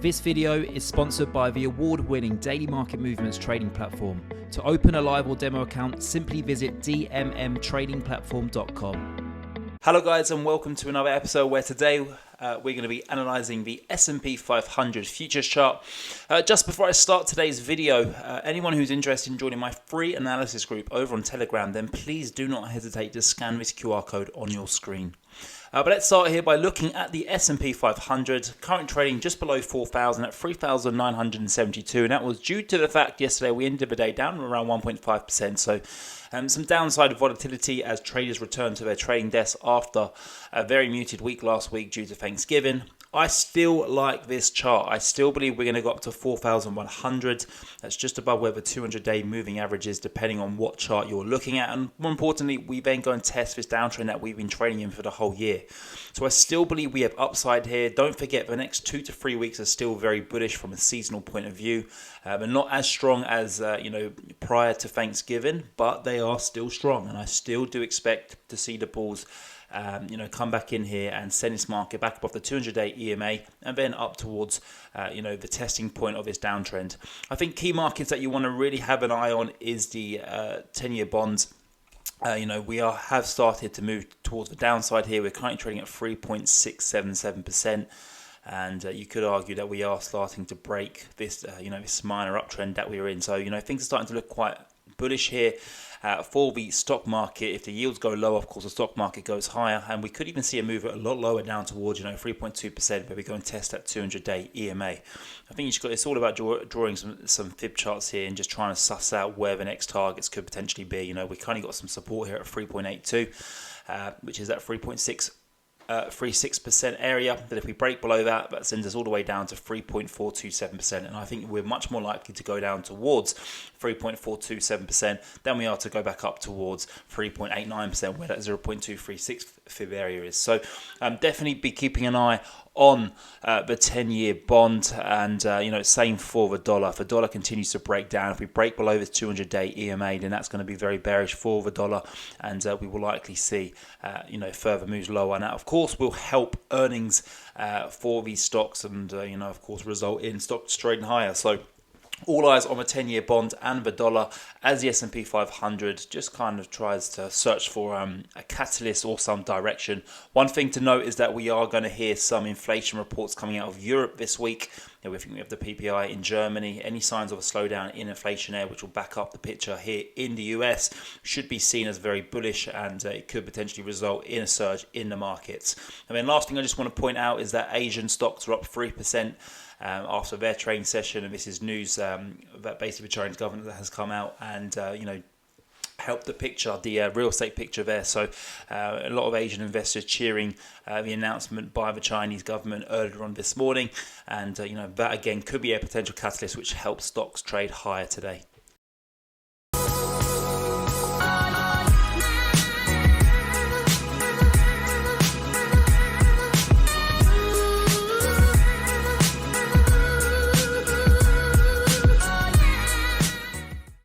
This video is sponsored by the award-winning Daily Market Movements trading platform. To open a live or demo account, simply visit dmmtradingplatform.com. Hello guys, and welcome to another episode where today we're going to be analysing the S&P500 futures chart. Just before I start today's video, anyone who's interested in joining my free analysis group over on Telegram, then please do not hesitate to scan this QR code on your screen. But let's start here by looking at the S&P 500, current trading just below 4,000 at 3,972, and that was due to the fact yesterday we ended the day down around 1.5%, so some downside volatility as traders return to their trading desks after a very muted week last week due to Thanksgiving. I still like this chart. I still believe we're going to go up to 4,100. That's just above where the 200-day moving average is, depending on what chart you're looking at. And more importantly, we then go and test this downtrend that we've been trading in for the whole year. So I still believe we have upside here. Don't forget, the next 2 to 3 weeks are still very bullish from a seasonal point of view. But not as strong as prior to Thanksgiving, but they are still strong. And I still do expect to see the bulls come back in here and send this market back above the 200-day EMA and then up towards, the testing point of this downtrend. I think key markets that you want to really have an eye on is the 10-year bonds. We have started to move towards the downside here. We're currently trading at 3.677%. And you could argue that we are starting to break this, this minor uptrend that we're in. So, things are starting to look quite bullish here for the stock market. If the yields go low, of course, the stock market goes higher, and we could even see a move a lot lower down towards 3.2%, where we go and test that 200-day EMA. I think it's all about drawing some fib charts here and just trying to suss out where the next targets could potentially be. We kind of got some support here at 3.82, which is that 36% area, that if we break below that, that sends us all the way down to 3.427%, and I think we're much more likely to go down towards 3.427% than we are to go back up towards 3.89%, where that 0.236 fib area is. So definitely be keeping an eye on the 10-year bond, and same for the dollar. If the dollar continues to break down, if we break below this 200-day EMA, then that's going to be very bearish for the dollar, and we will likely see further moves lower. And that, of course, will help earnings for these stocks, and of course, result in stocks trading higher. So all eyes on the 10-year bond and the dollar as the S&P 500 just kind of tries to search for a catalyst or some direction. One thing to note is that we are going to hear some inflation reports coming out of Europe this week. We think we have the PPI in Germany. Any signs of a slowdown in inflation there, which will back up the picture here in the US, should be seen as very bullish, and it could potentially result in a surge in the markets. And then last thing I just want to point out is that Asian stocks are up 3%. After their trading session, and this is news that basically the Chinese government has come out and helped the picture, the real estate picture there. So a lot of Asian investors cheering the announcement by the Chinese government earlier on this morning, and that again could be a potential catalyst which helps stocks trade higher today.